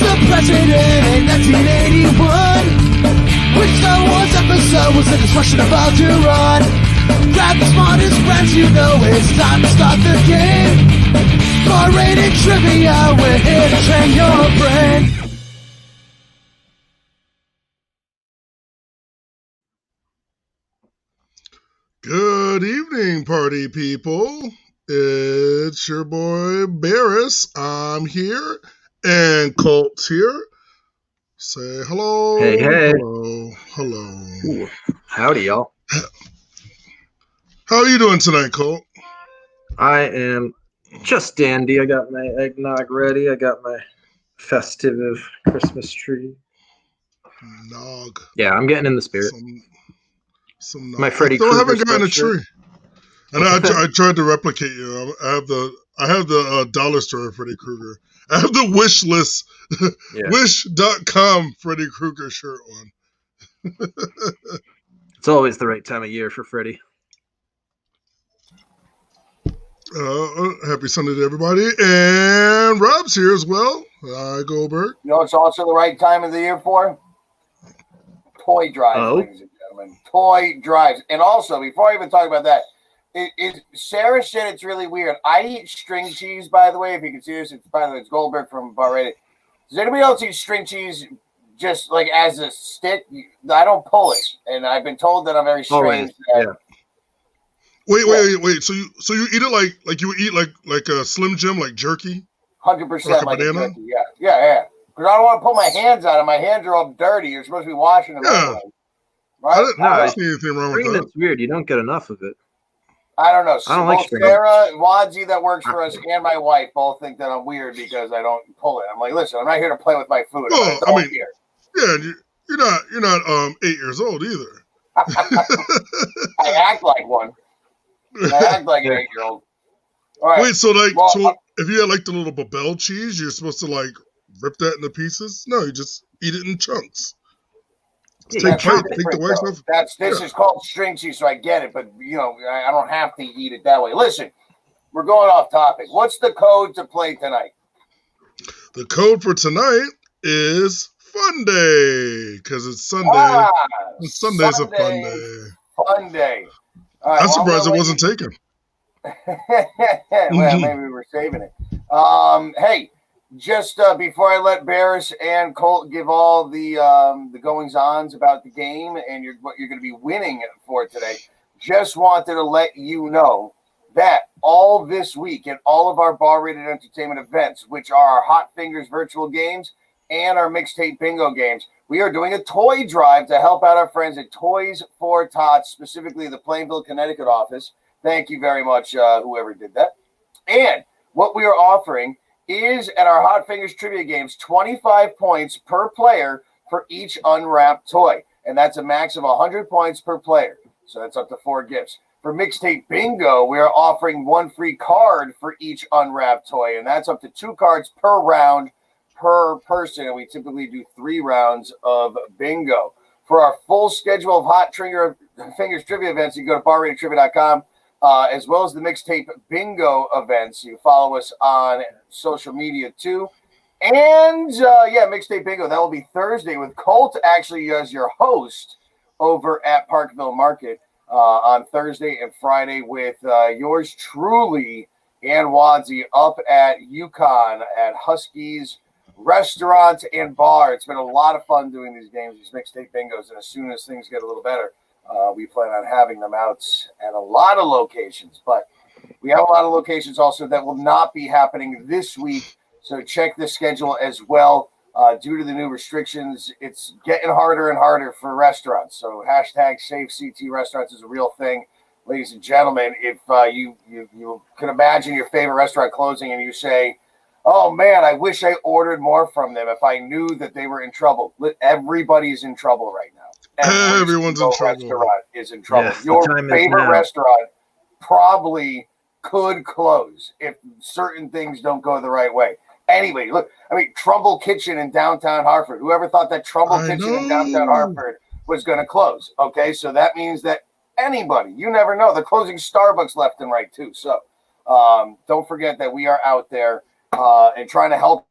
the president in 1981? Which Star Wars episode was the discussion about to run? Grab the smartest friends, you know it's time to start the game. R-rated trivia, we're here to train your brain. Good evening, party people. It's your boy BARRIS. I'm here, and Colt's here. Say hello. Hey, hey. Hello. Ooh, howdy, y'all. How are you doing tonight, Colt? I am just dandy. I got my eggnog ready. I got my festive Christmas tree. Nog. Yeah, I'm getting in the spirit. Some nog. My Freddy I still Krueger haven't gotten a sweatshirt. tree. And I tried to replicate you. I have the dollar store Freddy Krueger. I have the wish list, Yeah. wish.com Freddy Krueger shirt on. It's always the right time of year for Freddy. Happy Sunday to everybody. And Rob's here as well. Hi, Goldberg. You know it's also the right time of the year for? Toy drives, ladies and gentlemen. Toy drives. And also, before I even talk about that, Sarah said it's really weird. I eat string cheese, by the way. If you can see this, it's Goldberg from BARRIS. Does anybody else eat string cheese just like as a stick? I don't pull it, and I've been told that I'm very strange. Yeah. Wait. So you eat it like you would eat like a Slim Jim, like jerky? 100% like a jerky. Yeah. Because I don't want to pull my hands out, and my hands are all dirty. You're supposed to be washing them anyway. Right? I don't see anything wrong with that. It's weird. You don't get enough of it. I don't know. I don't like string. Sarah, Wadsy that works for us, and my wife both think that I'm weird because I don't pull it. I'm like, listen, I'm not here to play with my food. Well, I mean, yeah, you're not 8 years old either. I act like one. I act like an 8-year-old. All right. Wait, so if you had like the little Babel cheese, you're supposed to like rip that into pieces? No, you just eat it in chunks. Take the wax off. This is called string cheese, so I get it, but I don't have to eat it that way. Listen, we're going off topic. What's the code to play tonight? The code for tonight is Fun Day, because it's Sunday. Sunday's a fun day. Fun day. Right, I'm surprised it wasn't taken. Well, maybe we were saving it. Hey. Just before I let BARRIS and Colt give all the goings-ons about the game and what you're going to be winning for today, just wanted to let you know that all this week at all of our bar-rated entertainment events, which are our Hot Fingers virtual games and our Mixtape Bingo games, we are doing a toy drive to help out our friends at Toys for Tots, specifically the Plainville, Connecticut office. Thank you very much, whoever did that. And what we are offering is at our Hot Fingers trivia games, 25 points per player for each unwrapped toy. And that's a max of 100 points per player. So that's up to 4 gifts. For Mixtape Bingo, we are offering 1 free card for each unwrapped toy. And that's up to 2 cards per round per person. And we typically do 3 rounds of bingo. For our full schedule of Hot Fingers trivia events, you can go to barratedtrivia.com. As well as the Mixtape Bingo events. You follow us on social media too. And Mixtape Bingo, that will be Thursday with Colt actually as your host over at Parkville Market on Thursday and Friday with yours truly and Wadsy up at UConn at Husky's Restaurant and Bar. It's been a lot of fun doing these games, these Mixtape Bingos, and as soon as things get a little better, we plan on having them out at a lot of locations, but we have a lot of locations also that will not be happening this week. So check the schedule as well. Due to the new restrictions, it's getting harder and harder for restaurants. So hashtag #SafeCT Restaurants is a real thing. Ladies and gentlemen, if you can imagine your favorite restaurant closing and you say, oh man, I wish I ordered more from them if I knew that they were in trouble. Everybody's in trouble right now. Everyone's in trouble. Restaurant is in trouble. Yes, your favorite restaurant probably could close if certain things don't go the right way. Anyway, look, Trumbull Kitchen in downtown Hartford. Whoever thought that Trumbull Kitchen in downtown Hartford was going to close? Okay, so that means that anybody, you never know. They're closing Starbucks left and right too. So don't forget that we are out there and trying to help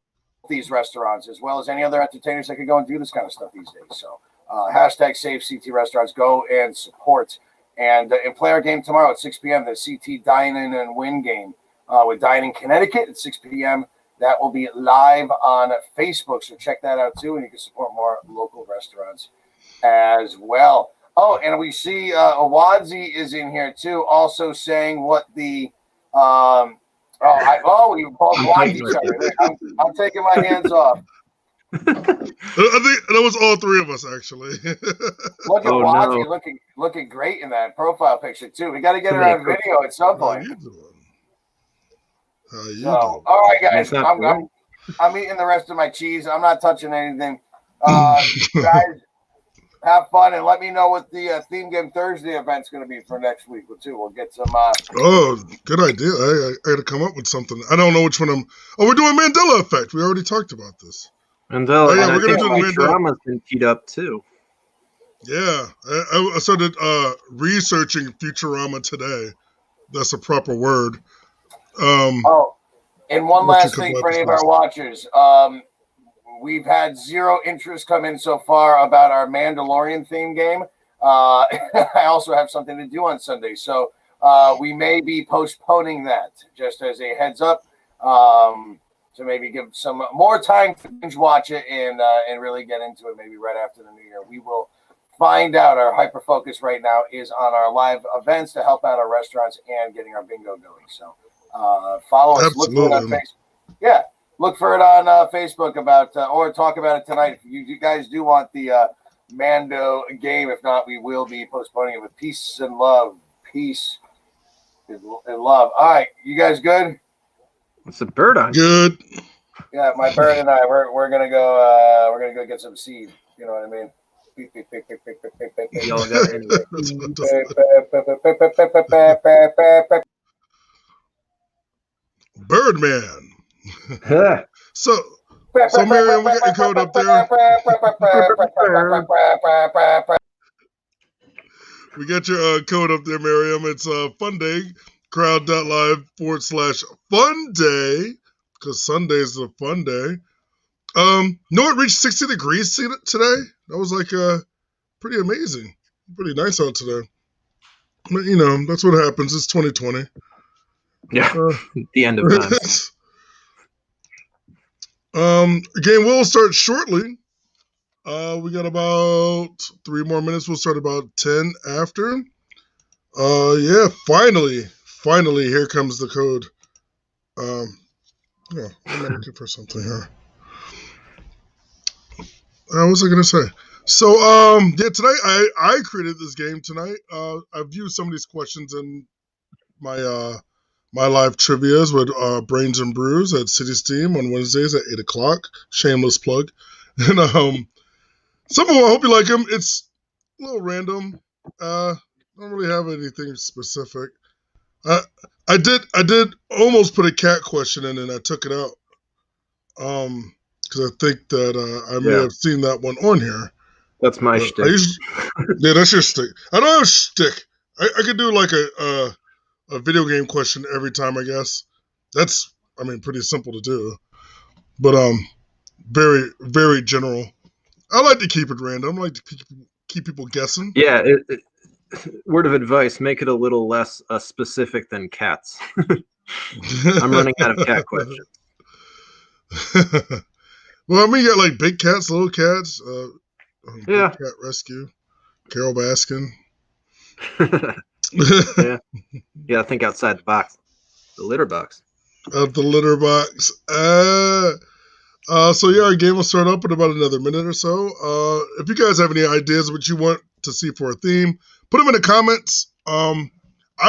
these restaurants, as well as any other entertainers that could go and do this kind of stuff these days. So hashtag Save CT Restaurants. Go and support and play our game tomorrow at 6 p.m. The CT Dine In and Win game with Dine in Connecticut at 6 p.m. That will be live on Facebook, so check that out too, and you can support more local restaurants as well. Oh, and we see Awadzi is in here too, also saying what the we both blocked each other. I'm taking my hands off. I think that was all three of us, actually. Look at Wadzi looking great in that profile picture too. We got to get her on video at some point. How you doing? All right, guys. I'm eating the rest of my cheese. I'm not touching anything. Guys, have fun and let me know what the Theme Game Thursday event's going to be for next week too. We'll get some. Oh, good idea. I got to come up with something. I don't know which one I'm. Oh, we're doing Mandela Effect. We already talked about this. Mandela. Oh, yeah, we're going to do the Mandela. Drama's been teed up too. Yeah, I started researching Futurama today. That's a proper word. And one last thing for any of our watchers. We've had zero interest come in so far about our Mandalorian theme game. I also have something to do on Sunday, so we may be postponing that just as a heads up to maybe give some more time to binge watch it and really get into it maybe right after the new year. We will find out. Our hyper focus right now is on our live events to help out our restaurants and getting our bingo going. So follow us. Absolutely. Look for it on Facebook. Yeah. Look for it on Facebook or talk about it tonight. If you guys do want the Mando game, if not, we will be postponing it with peace and love. Peace and love. All right, you guys good? What's the bird on? Good. Yeah, my bird and I, we're gonna go get some seed. You know what I mean? Y'all got it anyway. Birdman. So Miriam, we got your code up there. We got your code up there, Miriam. It's Fun Day, crowd.live/Fun Day, because Sunday is a fun day. No, it reached 60 degrees today. That was like pretty amazing. Pretty nice out today. But, you know, that's what happens. It's 2020. Yeah, the end of time. Game will start shortly. We got about 3 more minutes. We'll start about 10 after. Yeah, finally, here comes the code. Yeah, I'm looking for something here. What was I gonna say? So, yeah, tonight I created this game tonight. I've used some of these questions in my my live trivias with Brains and Brews at City Steam on Wednesdays at 8 o'clock. Shameless plug. And some of them, I hope you like them. It's a little random. I don't really have anything specific. I did almost put a cat question in and I took it out. Because I think that I may have seen that one on here. That's my shtick. Yeah, that's your stick. I don't have a shtick. I could do like a video game question every time, I guess. That's, I mean, pretty simple to do. But very, very general. I like to keep it random. I like to keep people guessing. Yeah, word of advice, make it a little less specific than cats. I'm running out of cat questions. Well, I mean, you got like big cats, little cats, Big Cat Rescue, Carol Baskin. Yeah, I think outside the box. The litter box. Of the litter box. So yeah, our game will start up in about another minute or so. If you guys have any ideas what you want to see for a theme, put them in the comments. I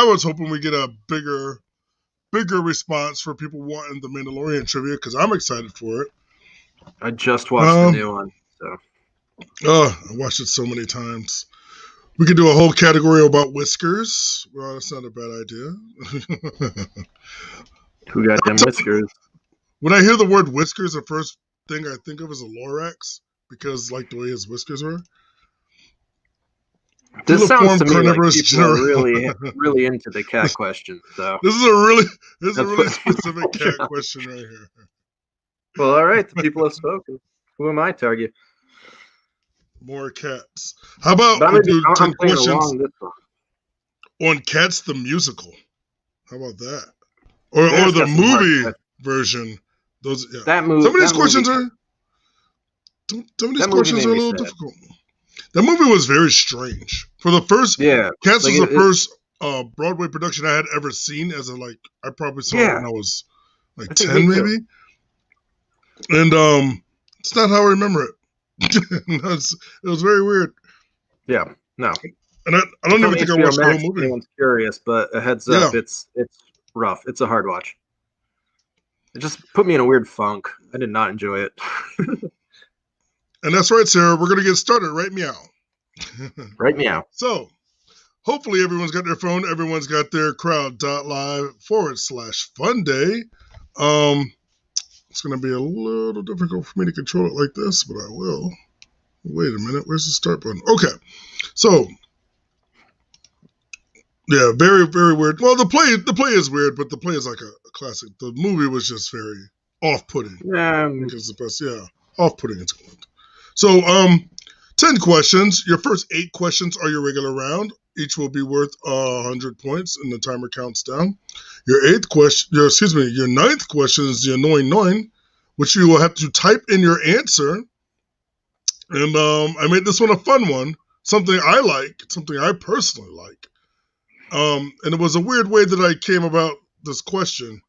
was hoping we get a bigger response for people wanting the Mandalorian trivia because I'm excited for it. I just watched the new one, so. I watched it so many times. We could do a whole category about whiskers. Well, that's not a bad idea. Who got them whiskers? When I hear the word whiskers, the first thing I think of is a Lorax because, like, the way his whiskers were. This sounds to me like people are really into the cat question. So this is a really specific cat question right here. Well, all right. The people have spoken. Who am I to argue? More Cats. How about But we do I'm 10 playing questions along this one. on Cats the musical? How about that? Or Bear's the got some hard movie questions. version. Those, yeah. That movie. Some of these that questions movie, are. Some of these that movie questions made are a me little sad. difficult. That movie was very strange. For the first, Yeah. Cats like was the it- first Broadway production I had ever seen. As a I probably saw it Yeah. when I was like I think 10 me too. maybe. And it's not how I remember it. It was very weird. Yeah. No. And I don't It's on even think I HBO watched the Max whole if movie. anyone's curious, but a heads Yeah. up, it's rough. It's a hard watch. It just put me in a weird funk. I did not enjoy it. And that's right, Sarah. We're going to get started right meow. Right meow. So, hopefully everyone's got their phone. Everyone's got their crowd.live/fun day. It's going to be a little difficult for me to control it like this, but I will. Wait a minute. Where's the start button? Okay. So, yeah, very, very weird. Well, the play is weird, but the play is like a classic. The movie was just very off-putting. Because the best, off-putting it's called. So, 10 questions. Your first 8 questions are your regular round. Each will be worth 100 points, and the timer counts down. Your ninth question is the annoying 9, which you will have to type in your answer. And I made this one a fun one, something I like, something I personally like. And it was a weird way that I came about this question.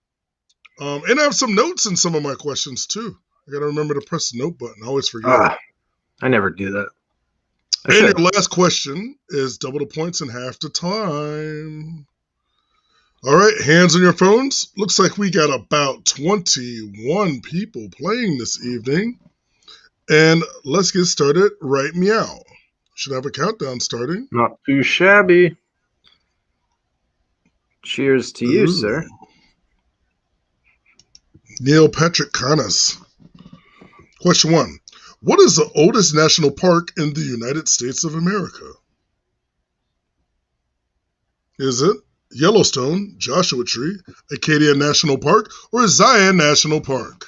And I have some notes in some of my questions too. I got to remember to press the note button. I always forget. I never do that. And your last question is double the points and half the time. All right, hands on your phones. Looks like we got about 21 people playing this evening. And let's get started right meow. Should have a countdown starting. Not too shabby. Cheers to you, sir. Neil Patrick Canas. Question 1. What is the oldest national park in the United States of America? Is it Yellowstone, Joshua Tree, Acadia National Park, or Zion National Park?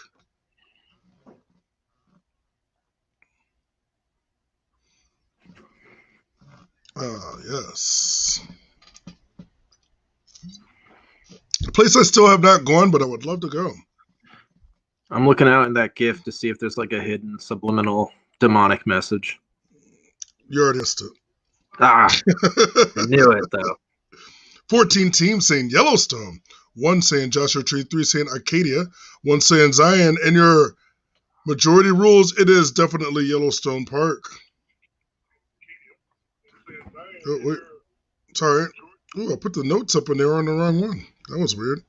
Yes. A place I still have not gone, but I would love to go. I'm looking out in that GIF to see if there's like a hidden subliminal demonic message. You already missed it. I knew it though. 14 teams saying Yellowstone, 1 saying Joshua Tree, 3 saying Acadia, 1 saying Zion, and your majority rules, it is definitely Yellowstone Park. Oh, wait. Sorry. Ooh, I put the notes up and they were on the wrong one. That was weird.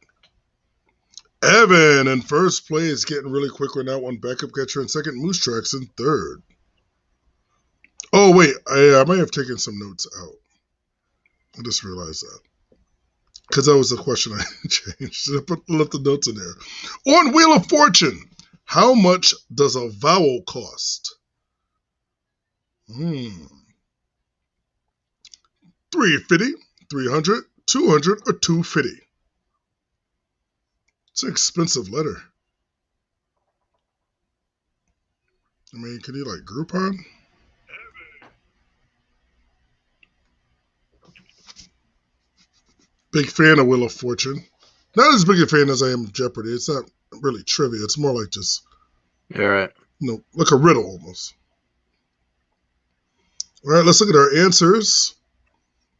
Evan in first place, getting really quick on that one. Backup catcher in second. Moose Tracks in third. Oh, wait. I might have taken some notes out. I just realized that. Because that was the question I changed. I left the notes in there. On Wheel of Fortune, how much does a vowel cost? 350, 300, 200, or 250? It's an expensive letter. I mean, can you like Groupon? Big fan of Wheel of Fortune. Not as big a fan as I am of Jeopardy. It's not really trivia. It's more like just, All right. Like a riddle almost. All right, let's look at our answers.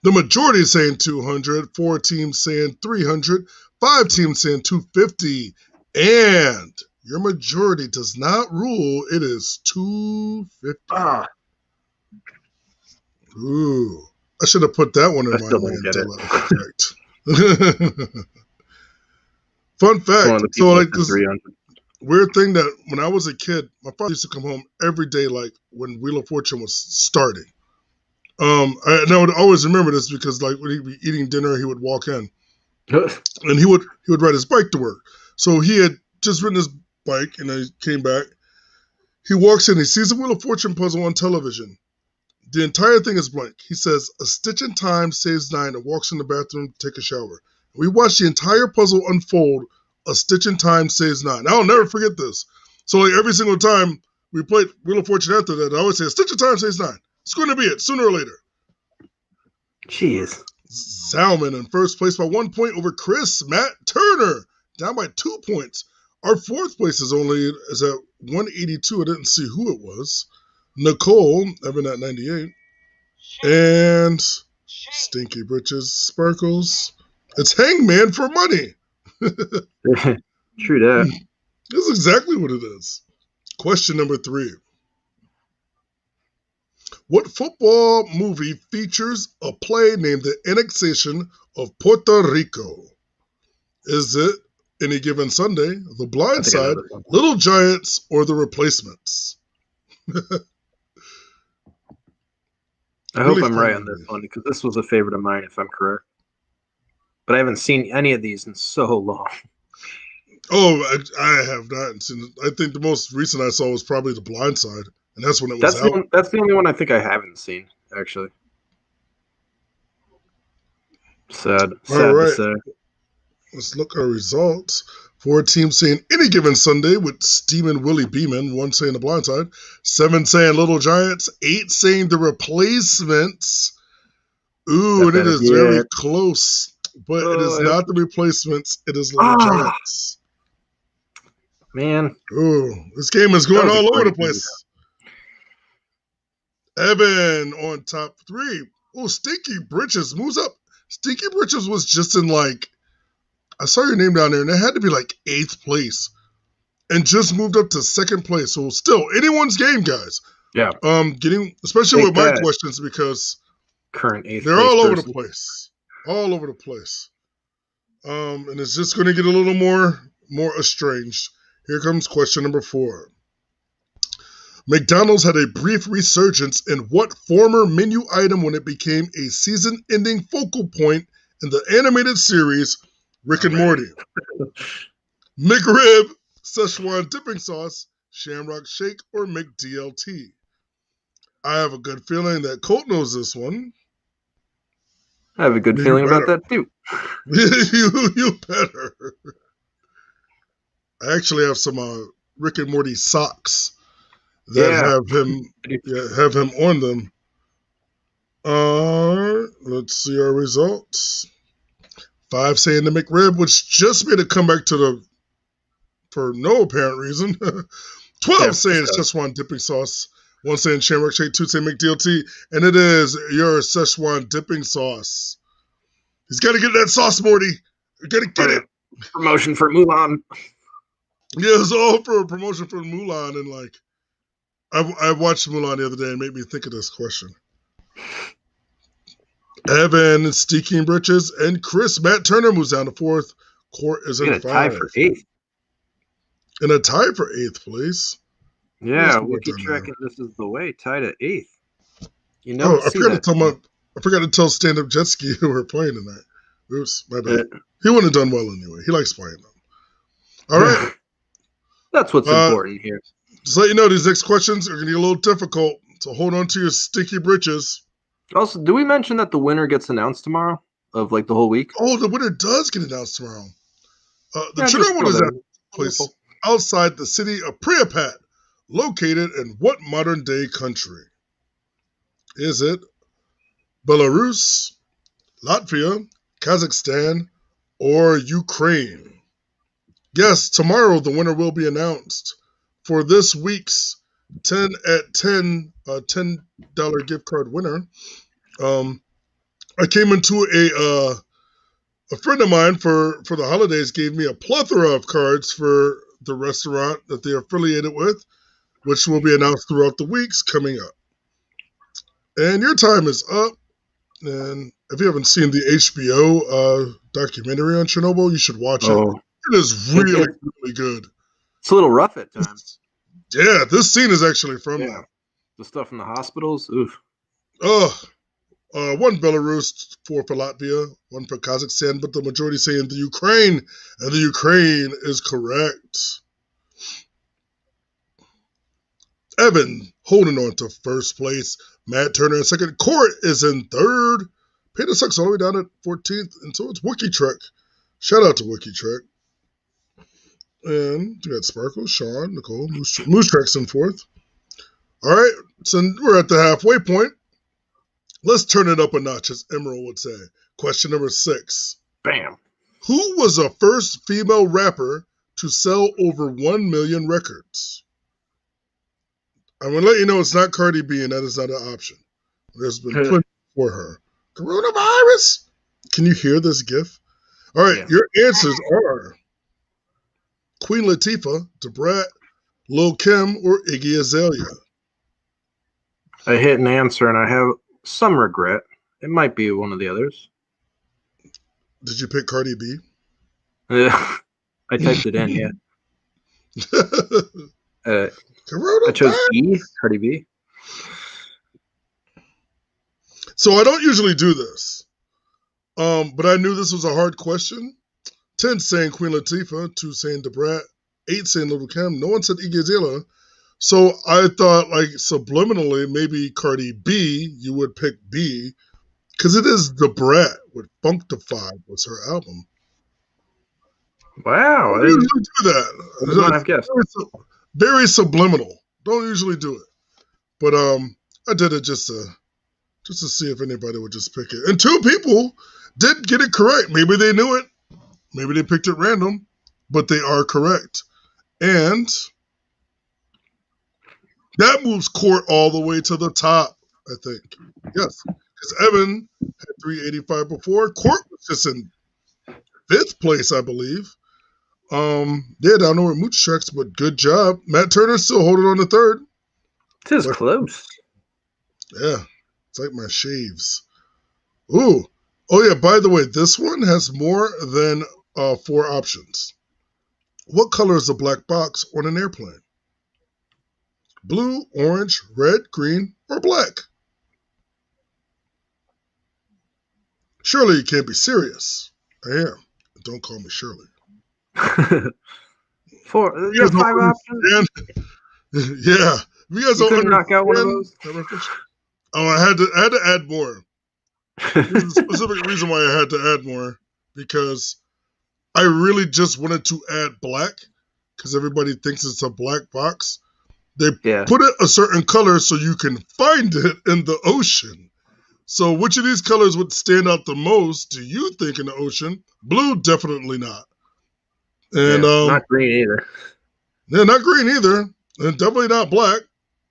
The majority is saying 200, 4 teams saying 300, 5 teams saying 250, and your majority does not rule. It is 250. Ooh, I should have put that one in my way until that was correct. Fun fact. So, like this weird thing that when I was a kid, my father used to come home every day, like when Wheel of Fortune was starting. And I would always remember this because, like, when he'd be eating dinner, he would walk in, and he would ride his bike to work. So he had just ridden his bike, and he came back. He walks in, he sees a Wheel of Fortune puzzle on television. The entire thing is blank. He says, "A stitch in time saves 9," and walks in the bathroom to take a shower. We watched the entire puzzle unfold. A stitch in time saves 9. I'll never forget this. So like every single time we played Wheel of Fortune after that, I always say, Stitch of Time says 9. It's going to be it, sooner or later. Jeez. Zalman in first place by 1 point over Chris Matt Turner, down by 2 points. Our fourth place is at 182. I didn't see who it was. Nicole, Evan at 98. And Stinky Britches Sparkles. It's Hangman for money. True that. That's exactly what it is. Question number 3. What football movie features a play named The Annexation of Puerto Rico? Is it Any Given Sunday, The Blind Side, Little Giants, or The Replacements? I hope I'm right on this one because this was a favorite of mine, if I'm correct. But I haven't seen any of these in so long. Oh, I have not seen it. I think the most recent I saw was probably The Blind Side, and that's when it was out. That's the only one I think I haven't seen, actually. Sad to say. Let's look at our results. 4 teams saying Any Given Sunday with Steamin' Willie Beeman, 1 saying The Blind Side, 7 saying Little Giants, 8 saying The Replacements. Ooh, and it is very close. But it is not The Replacements. It is Little Giants. Man. Ooh, this game is going all over the place. Evan on top 3. Oh, Stinky Britches moves up. Stinky Britches was just in I saw your name down there, and it had to be 8th place. And just moved up to 2nd place. So still, anyone's game, guys. Yeah. Especially with my questions, because current 8th they're all over the place. All over the place. And it's just going to get a little more estranged. Here comes question number 4. McDonald's had a brief resurgence in what former menu item when it became a season-ending focal point in the animated series Rick and Morty? McRib, Szechuan dipping sauce, Shamrock Shake, or McDLT? I have a good feeling that Colt knows this one. I have a good feeling about that too. you better. I actually have some Rick and Morty socks that have him on them. Let's see our results. 5 saying the McRib, which just made a comeback for no apparent reason. 12 saying Szechuan dipping sauce. 1 saying Shamrock Shake, 2 saying McDLT, and it is your Szechuan dipping sauce. He's got to get that sauce, Morty. You got to get it. Promotion for Mulan. Yeah, it's all for a promotion for Mulan, and I watched Mulan the other day and made me think of this question. Evan, Stinky Britches, and Chris Matt Turner moves down to 4th. Court is in 5. Tie for 8th. And a tie for 8th place. Yeah, Wiki tracking this is the way. Tied at 8th. I forgot to tell Stand Up Jet Ski who we're playing tonight. Oops, my bad. He wouldn't have done well anyway. He likes playing them. All right. That's what's important here. Just let you know, these next questions are going to get a little difficult, so hold on to your stinky britches. Also, do we mention that the winner gets announced tomorrow of the whole week? Oh, the winner does get announced tomorrow. The true one is at a place outside the city of Pripyat, located in what modern-day country? Is it Belarus, Latvia, Kazakhstan, or Ukraine? Yes, tomorrow the winner will be announced for this week's $10 gift card winner. I came into a friend of mine for the holidays gave me a plethora of cards for the restaurant that they're affiliated with, which will be announced throughout the weeks coming up. And your time is up. And if you haven't seen the HBO documentary on Chernobyl, you should watch it. It is really, really good. It's a little rough at times. Yeah, this scene is actually from the stuff in the hospitals. Oof. One Belarus, 4 for Latvia, 1 for Kazakhstan, but the majority saying the Ukraine, and the Ukraine is correct. Evan holding on to first place. Matt Turner in second. Court is in third. Peter Sucks all the way down at 14th, and so it's Wiki Trek. Shout out to Wiki Trek. And we got Sparkle, Sean, Nicole, Moose Tracks in fourth. All right, so we're at the halfway point. Let's turn it up a notch, as Emerald would say. Question number 6. Bam. Who was the first female rapper to sell over 1 million records? I'm going to let you know it's not Cardi B, and that is not an option. There's been plenty for her. Coronavirus? Can you hear this gif? All right, Your answers are Queen Latifah, Debrat, Lil' Kim, or Iggy Azalea. I hit an answer, and I have some regret. It might be one of the others. Did you pick Cardi B? I typed it in, yeah. I chose E, Cardi B. So I don't usually do this, but I knew this was a hard question. 10 saying Queen Latifah, 2 saying Debrat, 8 saying Lil' Kim. No one said Iggy Azalea. So I thought, like, subliminally, maybe Cardi B, you would pick B, because it is Debrat with Funkdafied was her album. Wow. I don't usually do that. I would not have guessed. Very subliminal. Don't usually do it. But I did it just to see if anybody would just pick it. And 2 people did get it correct. Maybe they knew it. Maybe they picked it random. But they are correct. And that moves Court all the way to the top, I think. Yes. Because Evan had 385 before. Court was just in 5th place, I believe. Down there with Mooch Tracks, but good job. Matt Turner still holding on to 3rd. This is close. Yeah. It's like my shaves. Ooh. Oh, yeah, by the way, this one has more than 4 options. What color is the black box on an airplane? Blue, orange, red, green, or black? Surely you can't be serious. I am. Don't call me Shirley. You have 5 options? Yeah. You guys don't couldn't knock out one of those? Oh, I had to add more. There's a specific reason why I had to add more, because I really just wanted to add black, because everybody thinks it's a black box. They put it a certain color so you can find it in the ocean. So which of these colors would stand out the most, do you think, in the ocean? Blue, definitely not. And not green either. Yeah, not green either. And definitely not black.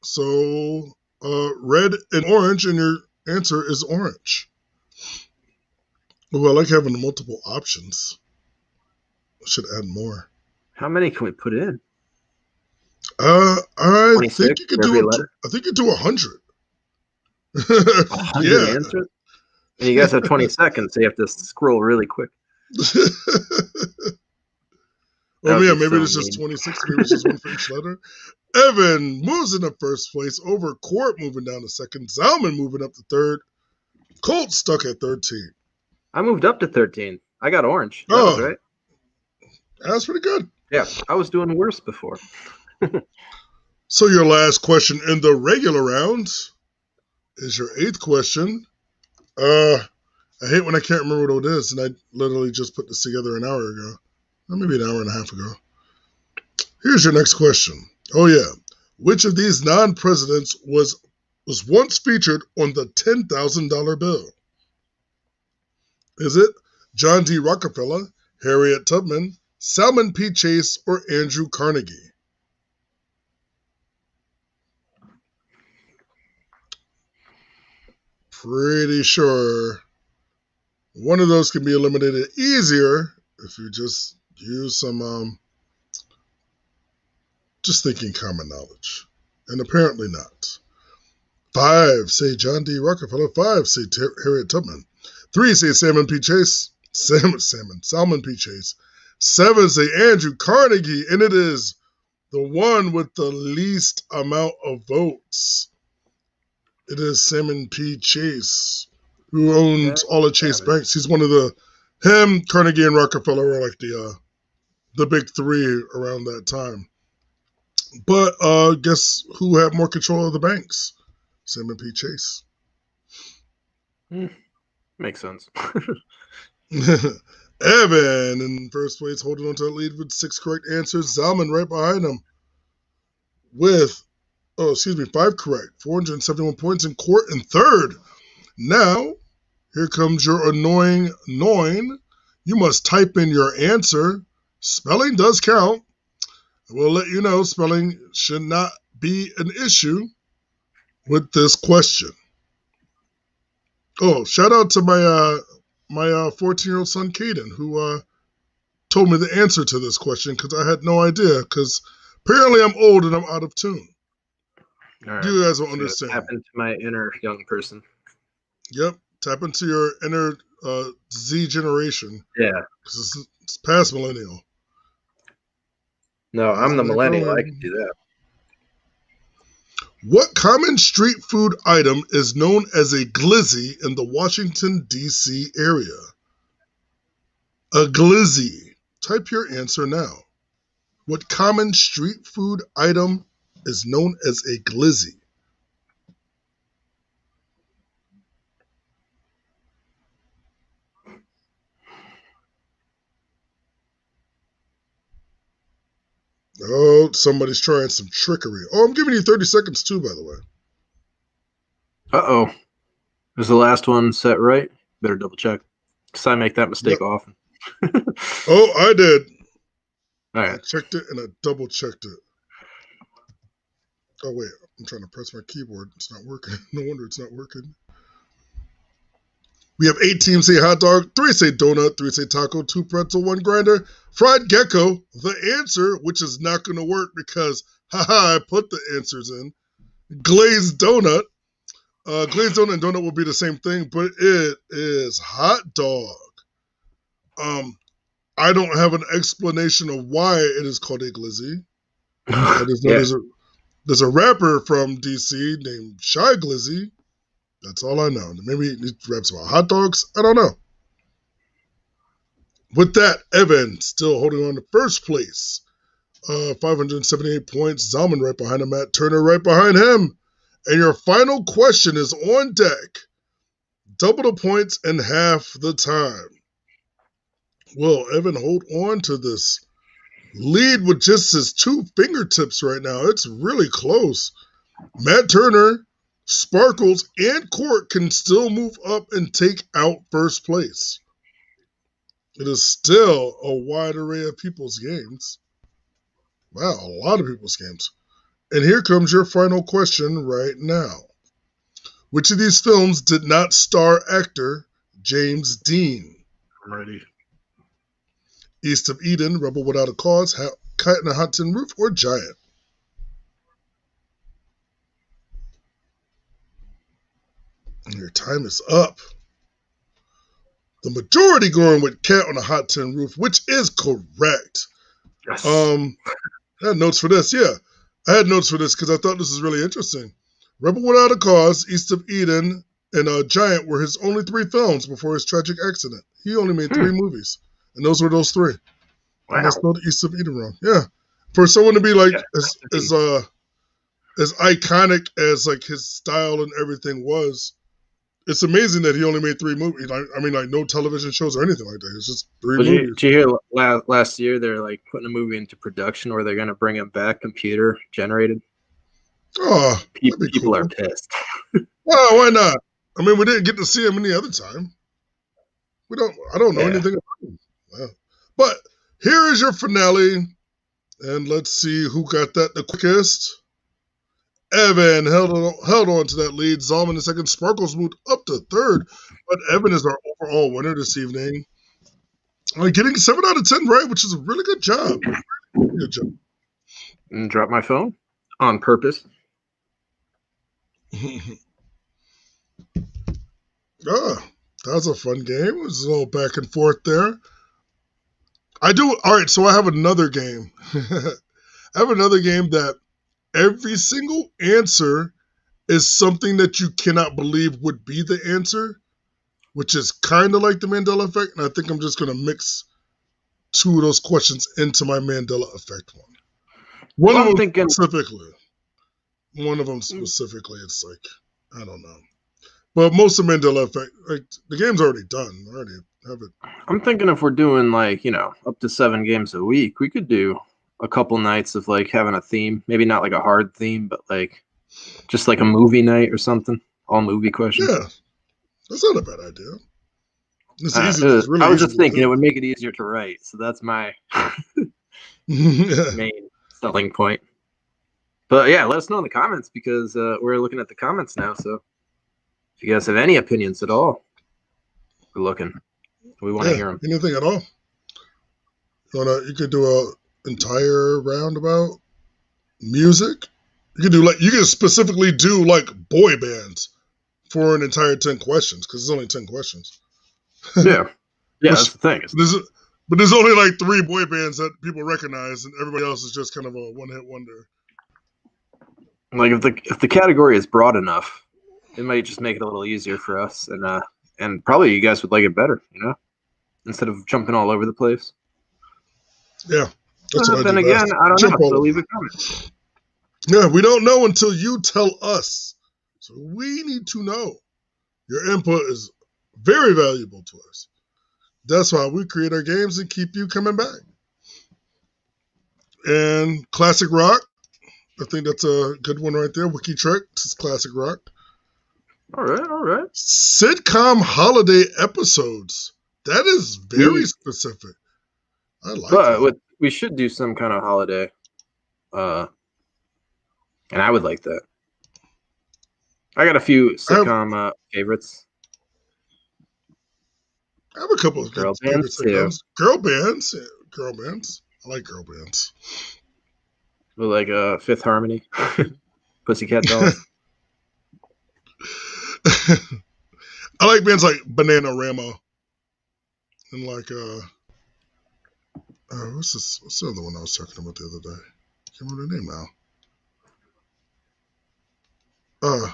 So red and orange, and your answer is orange. Well, I like having multiple options. I should add more. How many can we put in? I think you could do it. I think you do 100. 100 answers? And you guys have 20 seconds, so you have to scroll really quick. Oh, yeah, maybe it's just 26. Maybe it's just one for each letter. Evan moves into 1st place over Court, moving down to 2nd. Zalman moving up to 3rd. Colt stuck at 13. I moved up to 13. I got orange. That was right. That's pretty good. Yeah, I was doing worse before. So your last question in the regular round is your 8th question. I hate when I can't remember what it is, and I literally just put this together an hour ago. Or maybe an hour and a half ago. Here's your next question. Oh, yeah. Which of these non-presidents was once featured on the $10,000 bill? Is it John D. Rockefeller, Harriet Tubman, Salmon P. Chase, or Andrew Carnegie? Pretty sure one of those can be eliminated easier if you just use some just thinking common knowledge. And apparently not. 5 say John D. Rockefeller. 5 say Harriet Tubman. 3 say Salmon P. Chase. Salmon P. Chase. 7 say Andrew Carnegie. And it is the one with the least amount of votes. It is Salmon P. Chase, who owns all of Chase banks. He's one of him, Carnegie, and Rockefeller were like the big 3 around that time. But guess who had more control of the banks? Salmon P. Chase. Makes sense. Evan in first place, holding on to the lead with 6 correct answers. Zalman right behind him with, 5 correct. 471 points in court in third. Now, here comes your annoying Noin. You must type in your answer. Spelling does count. We'll let you know spelling should not be an issue with this question. Oh, shout out to my 14-year-old son, Caden, who told me the answer to this question because I had no idea, because apparently I'm old and I'm out of tune. Right. You guys will understand. Happened to my inner young person. Yep. Tap into your inner Z generation. Yeah. Because it's past millennial. No, I'm the millennial. I can do that. What common street food item is known as a glizzy in the Washington, D.C. area? A glizzy. Type your answer now. What common street food item is known as a glizzy? Oh, somebody's trying some trickery. Oh, I'm giving you 30 seconds too, by the way. Uh-oh. Was the last one set right? Better double check. Because I make that mistake often. Oh, I did. All right. I checked it and I double checked it. Oh, wait. I'm trying to press my keyboard. It's not working. No wonder it's not working. We have 8 teams say hot dog, 3 say donut, 3 say taco, 2 pretzel, 1 grinder, fried gecko. The answer, which is not going to work because, I put the answers in. Glazed donut. Glazed donut and donut will be the same thing, but it is hot dog. I don't have an explanation of why it is called a glizzy. I just know there's a rapper from DC named Shy Glizzy. That's all I know. Maybe he raps about hot dogs. I don't know. With that, Evan still holding on to first place. 578 points. Zalman right behind him. Matt Turner right behind him. And your final question is on deck. Double the points in half the time. Will Evan hold on to this lead with just his 2 fingertips right now? It's really close. Matt Turner, Sparkles, and Court can still move up and take out first place. It is still a wide array of people's games. Wow, a lot of people's games. And here comes your final question right now. Which of these films did not star actor James Dean? I'm ready. East of Eden, Rebel Without a Cause, Kite in a Hot Tin Roof, or Giant? And your time is up. The majority going with Cat on a Hot Tin Roof, which is correct. Yes. I had notes for this, yeah. I had notes for this because I thought this was really interesting. Rebel Without a Cause, East of Eden, and Giant were his only 3 films before his tragic accident. He only made 3 movies, and those were those 3. Wow. And I spelled East of Eden wrong. Yeah. For someone to be like as iconic as like his style and everything was, it's amazing that he only made 3 movies. I mean, like no television shows or anything like that. It's just 3 movies. Did you hear last year they're like putting a movie into production where they're going to bring him back computer generated? Oh, people are pissed. Well, why not? I mean, we didn't get to see him any other time. I don't know anything about him. Well, but here is your finale, and let's see who got that the quickest. Evan held on to that lead. Zalman in second. Sparkles moved up to third, but Evan is our overall winner this evening. Getting 7 out of 10 right, which is a really good job. Good job. And drop my phone on purpose. That was a fun game. It was a little back and forth there. All right, so I have another game. I have another game that every single answer is something that you cannot believe would be the answer, which is kind of like the Mandela effect. And I think I'm just going to mix 2 of those questions into my Mandela effect one. One of them specifically, it's like, I don't know. But most of Mandela effect, like the game's already done. I already have it. I'm thinking if we're doing like, up to 7 games a week, we could do a couple nights of like having a theme. Maybe not like a hard theme, but like just like a movie night or something. All movie questions. Yeah, that's not a bad idea. It's easy. I It's really was easy just to thinking do. it would make it easier to write. So that's my Yeah. main selling point. But yeah, let us know in the comments because we're looking at the comments now. So if you guys have any opinions at all, we're looking. We want to hear them. Anything at all. You could do a entire round about music. You could specifically do like boy bands for an entire 10 questions because it's only 10 questions. Yeah, that's the thing. But there's only like 3 boy bands that people recognize, and everybody else is just kind of a one-hit wonder. Like if the category is broad enough, it might just make it a little easier for us, and probably you guys would like it better, instead of jumping all over the place. Yeah, that's what I do then again, best. I don't Jump know. all So over. leave a comment. Yeah, we don't know until you tell us. So we need to know. Your input is very valuable to us. That's why we create our games and keep you coming back. And classic rock, I think that's a good one right there. Wiki Trek, this is classic rock. All right. Sitcom holiday episodes. That is very specific. I like that. We should do some kind of holiday. And I would like that. I got a few sitcom favorites. I have a couple of Girl favorite bands, sitcoms. Girl bands. Yeah, girl bands. I like girl bands. With like Fifth Harmony. Pussycat Dolls. I like bands like Bananarama. And like what's the other one I was talking about the other day? I can't remember the name now.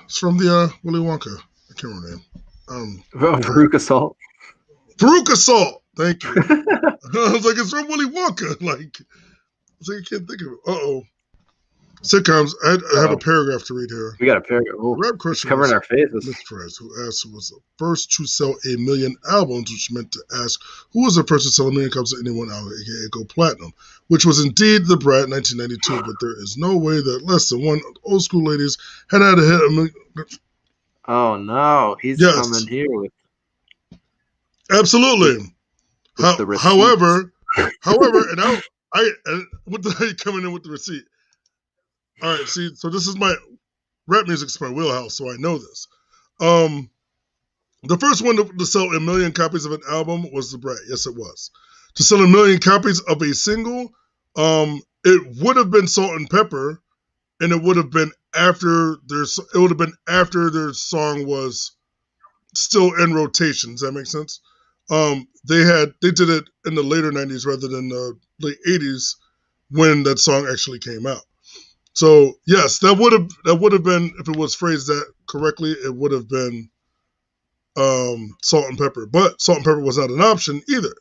It's from the Willy Wonka. I can't remember the name. Veruca Salt. Veruca Salt. Thank you. I was like, it's from Willy Wonka. Like, I was like, I can't think of it. Uh-oh. Sitcoms. I have a paragraph to read here. We got a paragraph. Oh, Rap question covering our faces. Miss Perez, who asked who was the first to sell 1 million albums, which meant to ask who was the first to sell 1 million copies of any one album, aka go platinum, which was indeed the Brat in 1992. But there is no way that less than one old school ladies had a hit 1 million. Oh no, he's coming here with. Absolutely. With however, and I what the hell you coming in with the receipt? All right, see, so this is my rap music's my wheelhouse, so I know this. The first one to sell 1 million copies of an album was the Brat. Yes, it was. To sell 1 million copies of a single, it would have been Salt and Pepper, and it would have been after their song was still in rotation. Does that make sense? They did it in the later 90s rather than the late 80s when that song actually came out. So yes, that would have been, if it was phrased that correctly, it would have been Salt and Pepper. But Salt and Pepper was not an option either.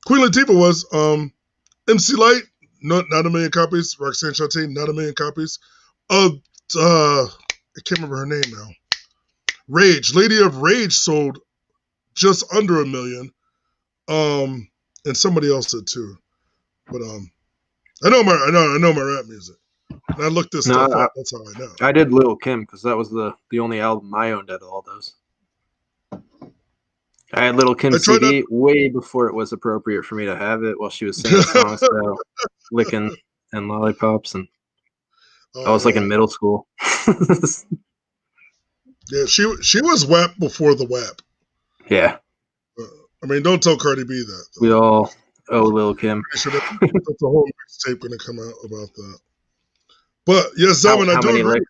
Queen Latifah was. MC Lyte, not 1 million copies. Roxanne Shante, not 1 million copies. I can't remember her name now. Rage, Lady of Rage sold just under 1 million. And somebody else did too. But I know my rap music. And I looked this stuff up. That's how I know. I did Lil' Kim because that was the only album I owned out of all those. I had Lil' Kim's CD way before it was appropriate for me to have it while she was singing songs about licking and lollipops, and I was like in middle school. Yeah, she was WAP before the WAP. Yeah. I mean, don't tell Cardi B that. We all owe Lil' Kim. That's a whole mixtape going to come out about that. But yes, Zaman, I do agree.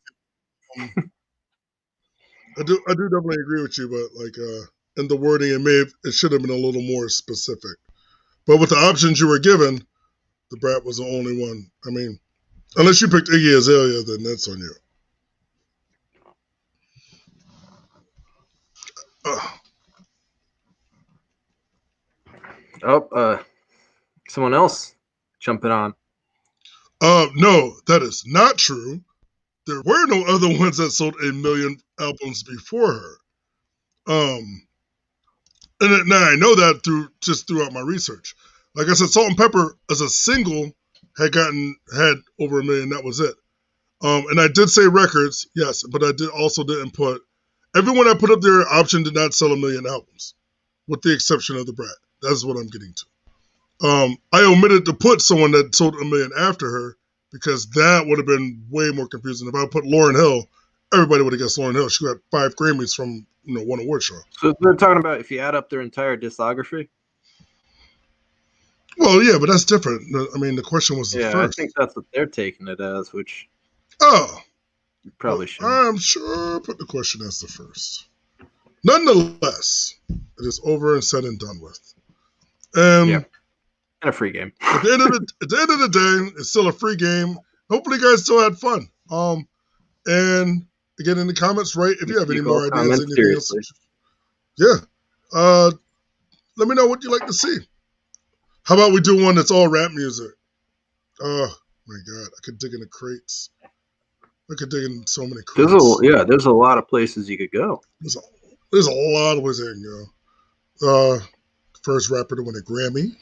I do definitely agree with you, but like in the wording, it should have been a little more specific. But with the options you were given, the Brat was the only one. I mean, unless you picked Iggy Azalea, then that's on you. Someone else jumping on. No, that is not true. There were no other ones that sold 1 million albums before her. And now I know that throughout my research. Like I said, Salt and Pepper as a single had over 1 million. That was it. And I did say records, yes, but I didn't put everyone I put up there. Option did not sell 1 million albums, with the exception of the Brat. That's what I'm getting to. I omitted to put someone that sold 1 million after her because that would have been way more confusing. If I put Lauryn Hill, everybody would have guessed Lauryn Hill. She got 5 Grammys from one award show. So they're talking about if you add up their entire discography. Well, yeah, but that's different. I mean, the question was the first. I think that's what they're taking it as, which. Oh. You probably should. I'm sure I put the question as the first. Nonetheless, it is over and said and done with. And a free game. At the end of the day, it's still a free game. Hopefully, you guys still had fun. And again, in the comments, right? If you have any more ideas, anything else, let me know what you'd like to see. How about we do one that's all rap music? Oh my God, I could dig in the crates. I could dig in so many crates. There's a lot of places you could go. There's a lot of places you can go. First rapper to win a Grammy.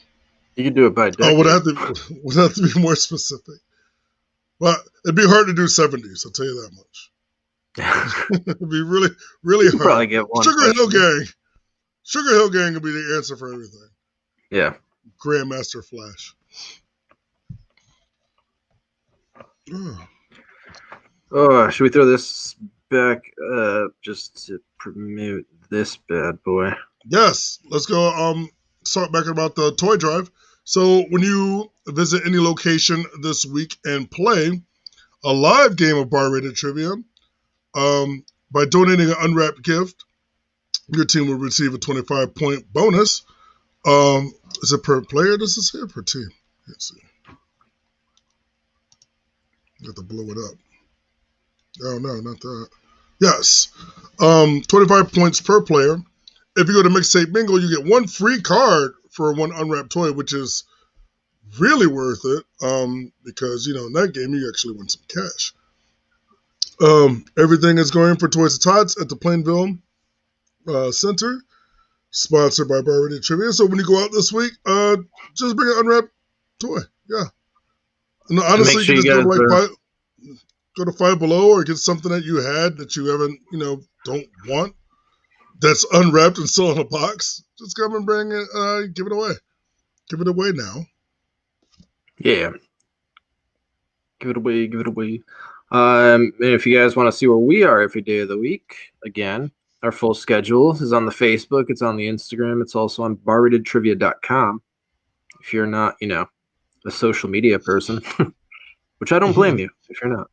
You could do it by decade. Would have to be more specific. But it'd be hard to do 70s, I'll tell you that much. It'd be really, really hard. Probably get one. Sugar Hill Gang would be the answer for everything. Yeah. Grandmaster Flash. Should we throw this back just to promote this bad boy? Yes, let's go. Start back about the toy drive. So when you visit any location this week and play a live game of bar rated trivia, by donating an unwrapped gift, your team will receive a 25-point bonus. Is it per player? Does it say per team? Let's see. You have to blow it up. Oh, no, not that. Yes. 25 points per player. If you go to Mixtape Bingo, you get 1 free card for 1 unwrapped toy, which is really worth it because, in that game, you actually win some cash. Everything is going for Toys and Tots at the Plainville Center, sponsored by Bar Rated Trivia. So when you go out this week, just bring an unwrapped toy. Yeah. And honestly, you can just go to Five Below or get something that you had that you haven't, don't want, that's unwrapped and still in a box. Just come and bring it, give it away. Give it away now. Yeah. Give it away. And if you guys want to see where we are every day of the week, again, our full schedule is on the Facebook. It's on the Instagram. It's also on barratedtrivia.com. If you're not, a social media person, which I don't blame you if you're not.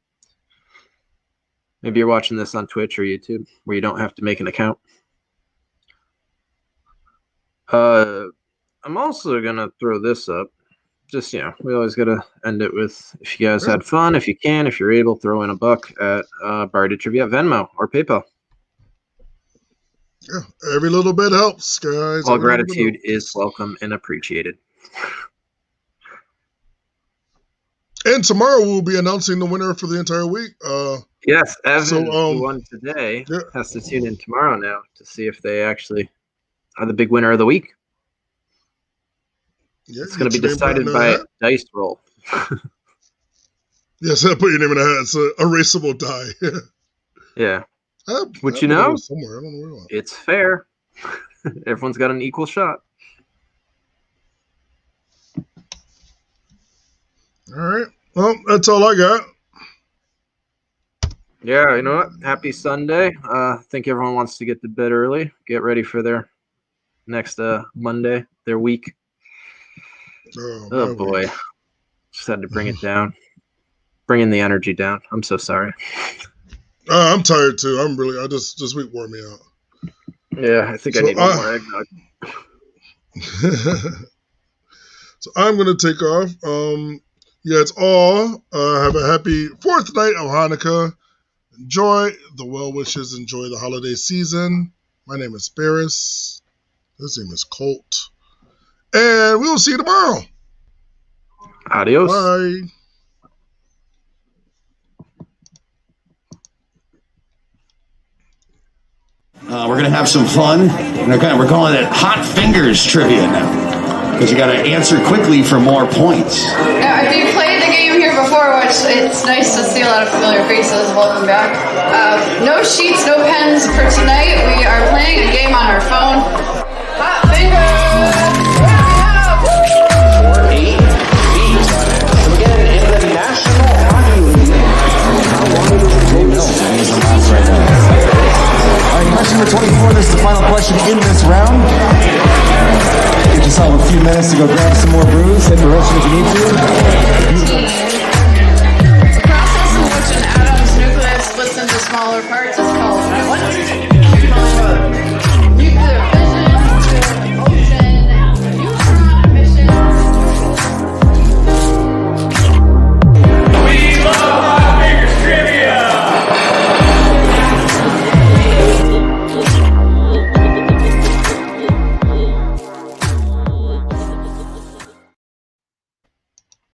Maybe you're watching this on Twitch or YouTube where you don't have to make an account. I'm also going to throw this up. Just, we always got to end it with, if you guys had fun, if you're able, throw in a buck at Bar Rated Trivia, Venmo, or PayPal. Yeah, every little bit helps, guys. All gratitude is welcome and appreciated. And tomorrow we'll be announcing the winner for the entire week. Yes, Evan, who won today, has to tune in tomorrow now to see if they actually are the big winner of the week. Yeah, it's going to be decided by dice roll. Yes, I put your name in a hat. It's an erasable die. Yeah. Which somewhere. I don't know where it's fair. Everyone's got an equal shot. All right. Well, that's all I got. Yeah, you know what? Happy Sunday. I think everyone wants to get to bed early. Get ready for their next Monday, their week. Oh boy. Just had to bring it down. Bringing the energy down. I'm so sorry. I'm tired too. I just this week wore me out. Yeah, I think I need one more eggnog. So I'm gonna take off. It's all. Have a happy 4th night of Hanukkah. Enjoy the well wishes. Enjoy the holiday season. My name is BARRIS. His name is Colt. And we will see you tomorrow. Adios. Bye. We're going to have some fun. We're calling it Hot Fingers Trivia now, because you got to answer quickly for more points. Now, if you've played the game here before, which it's nice to see a lot of familiar faces, welcome back. No sheets, no pens for tonight. We are playing a game on our phone. Hot Fingers! What do we have? 4-8 feet. So again, in the National Hockey League, how long does the game know? Right now. All right, question number 24. This is the final question in this round. Get yourself a few minutes to go grab some more brews. Hit the roasting if you need to. The process in which an atom's nucleus splits into smaller parts is called what?